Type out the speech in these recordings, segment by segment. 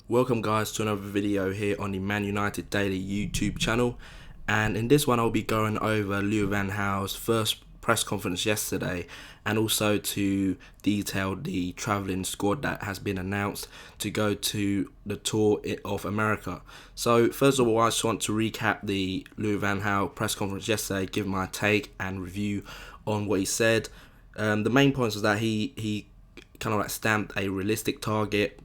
Welcome guys to another video here on the Man United Daily YouTube channel, and in this one I'll be going over Louis van Gaal's first press conference yesterday and also to detail the travelling squad that has been announced to go to the tour of America. So first of all, I just want to recap the Louis van Gaal press conference yesterday, give my take and review on what he said. The main points was that he kind of like stamped a realistic target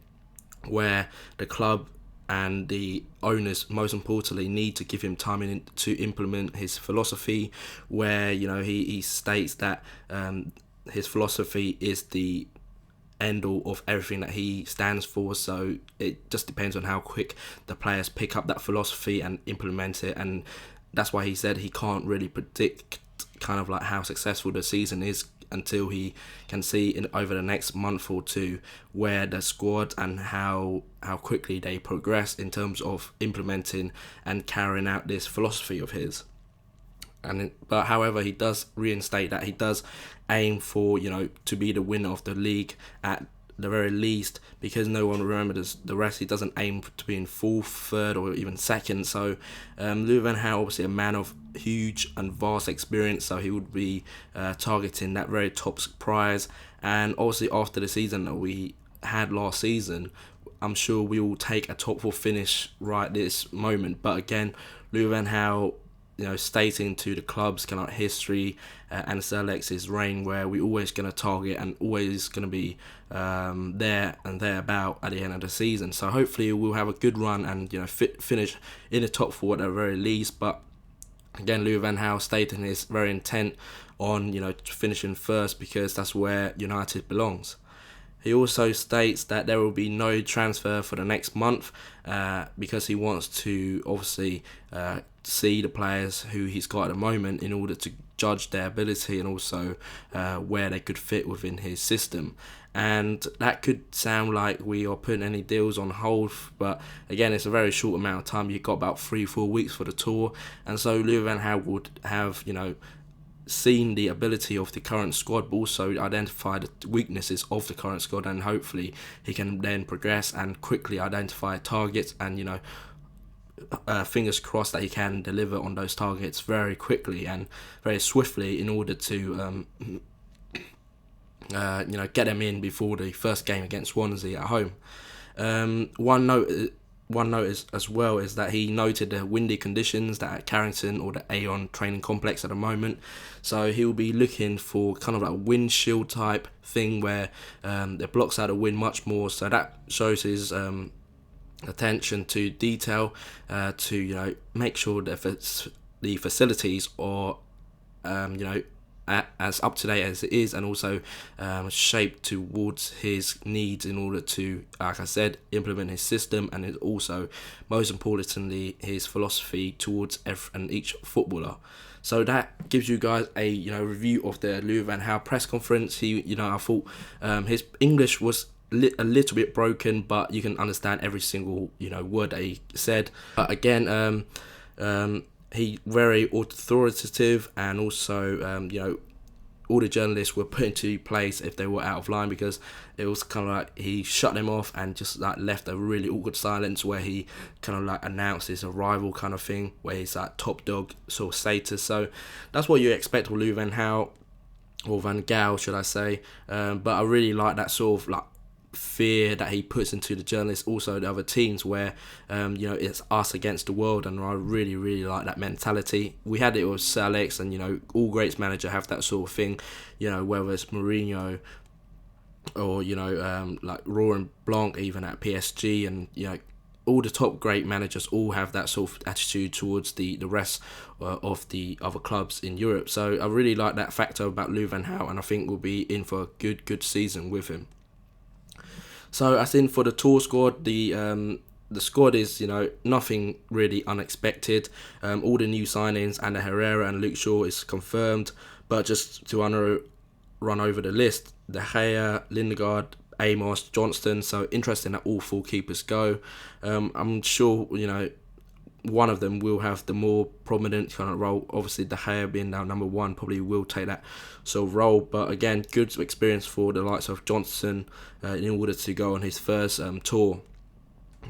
where the club and the owners, most importantly, need to give him time to implement his philosophy, where he states that his philosophy is the end all of everything that he stands for. So it just depends on how quick the players pick up that philosophy and implement it, and that's why he said he can't really predict kind of like how successful the season is until he can see in over the next month or two where the squad and how quickly they progress in terms of implementing and carrying out this philosophy of his. But however, he does reinstate that he does aim for to be the winner of the league at the very least, because no one remembers the rest. He doesn't aim to be in fourth, third, or even second. So Louis van Gaal, obviously a man of huge and vast experience, so he would be targeting that very top prize. And obviously after the season that we had last season, I'm sure we will take a top four finish right this moment. But again, Louis van Gaal, stating to the club's kind of history and Sir Alex's reign, where we're always going to target and always going to be there and thereabout at the end of the season. So hopefully we'll have a good run and finish in the top four at the very least. But again, Louis van Gaal stating his very intent on finishing first, because that's where United belongs. He also states that there will be no transfer for the next month because he wants to obviously see the players who he's got at the moment in order to judge their ability and also where they could fit within his system. And that could sound like we are putting any deals on hold, but again, it's a very short amount of time. You've got about 3-4 weeks for the tour, and so Louis van Gaal would have seen the ability of the current squad, but also identify the weaknesses of the current squad, and hopefully he can then progress and quickly identify targets and fingers crossed that he can deliver on those targets very quickly and very swiftly in order to get them in before the first game against Swansea at home. One note is, as well, is that he noted the windy conditions that at Carrington or the Aon training complex at the moment. So he will be looking for kind of like a windshield type thing where it blocks out the wind much more. So that shows his attention to detail to make sure that the facilities are as up to date as it is, and also shaped towards his needs in order to, like I said, implement his system, and it also, most importantly, his philosophy towards each footballer. So that gives you guys a review of the Louis van Gaal press conference. I thought his English was a little bit broken, but you can understand every single word that he said. But again, he very authoritative, and also all the journalists were put into place if they were out of line, because it was kind of like he shut them off and just like left a really awkward silence where he kind of like announced his arrival kind of thing, where he's like top dog sort of status. So that's what you expect with Louis van Gaal, or Van Gaal should I say. But I really like that sort of like fear that he puts into the journalists, also the other teams, where it's us against the world, and I really like that mentality. We had it with Sir Alex, and all great managers have that sort of thing, whether it's Mourinho or like Laurent Blanc even at PSG, and all the top great managers all have that sort of attitude towards the rest of the other clubs in Europe. So I really like that factor about Louis van Gaal, and I think we'll be in for a good season with him. So I think for the tour squad, the squad is nothing really unexpected. All the new signings and the Herrera and Luke Shaw is confirmed. But just to run over the list: De Gea, Lindegaard, Amos, Johnston. So interesting that all four keepers go. I'm sure one of them will have the more prominent kind of role. Obviously, De Gea being now number one probably will take that sort of role. But again, good experience for the likes of Johnson in order to go on his first tour.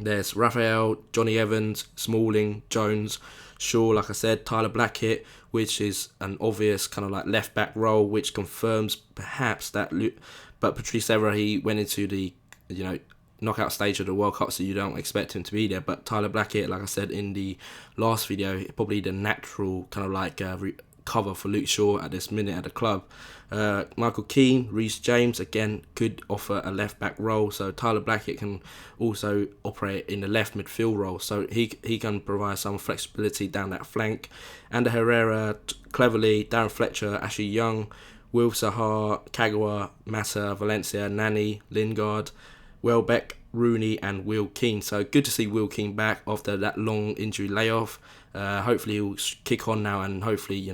There's Raphael, Johnny Evans, Smalling, Jones, Shaw, like I said, Tyler Blackett, which is an obvious kind of like left back role, which confirms perhaps that. But Patrice Evra, he went into the knockout stage of the World Cup, so you don't expect him to be there. But Tyler Blackett, like I said in the last video, probably the natural kind of like cover for Luke Shaw at this minute at the club. Michael Keane, Reece James, again, could offer a left back role, so Tyler Blackett can also operate in the left midfield role, so he can provide some flexibility down that flank. And Herrera, cleverly, Darren Fletcher, Ashley Young, Will Sahar, Kagawa, Massa, Valencia, Nani, Lingard, Welbeck, Rooney and Will Keane. So good to see Will Keane back after that long injury layoff. Hopefully he'll kick on now and hopefully,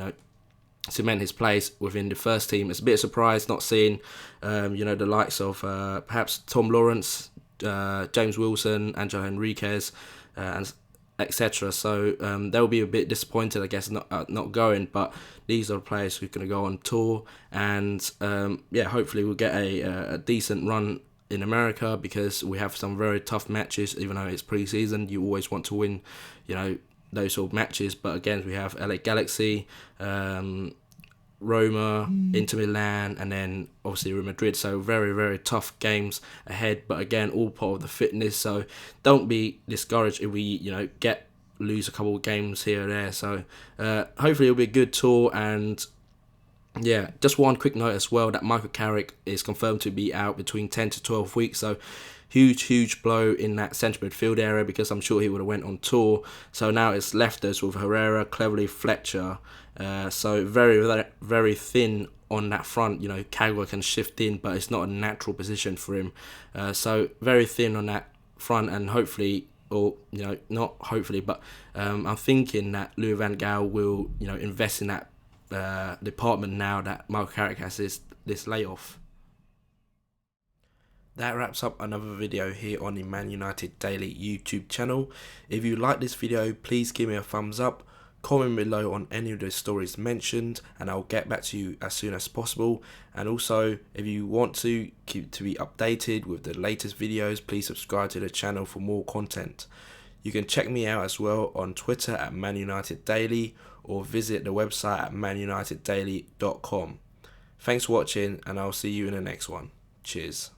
cement his place within the first team. It's a bit of a surprise not seeing, the likes of perhaps Tom Lawrence, James Wilson, Angelo Henriquez, and etc. So they'll be a bit disappointed, I guess, not going. But these are the players who are going to go on tour, and hopefully we'll get a decent run in America, because we have some very tough matches. Even though it's pre-season, you always want to win, those sort of matches. But again, we have LA Galaxy, Roma, Inter Milan, and then obviously Real Madrid. So very, very tough games ahead. But again, all part of the fitness. So don't be discouraged if we, lose a couple of games here or there. So hopefully it'll be a good tour. And yeah, just one quick note as well, that Michael Carrick is confirmed to be out between 10 to 12 weeks. So huge blow in that central midfield area, because I'm sure he would have went on tour. So now it's left us with Herrera, cleverly Fletcher. So very, very thin on that front. Kagawa can shift in, but it's not a natural position for him. So very thin on that front, and hopefully, or not hopefully, but I'm thinking that Louis van Gaal will invest in that department now that Michael Carrick has this layoff. That wraps up another video here on the Man United Daily YouTube channel. If you like this video, please give me a thumbs up, comment below on any of the stories mentioned, and I'll get back to you as soon as possible. And also, if you want to keep to be updated with the latest videos, please subscribe to the channel for more content. You can check me out as well on Twitter at Man United Daily, or visit the website at manuniteddaily.com. Thanks for watching, and I'll see you in the next one. Cheers.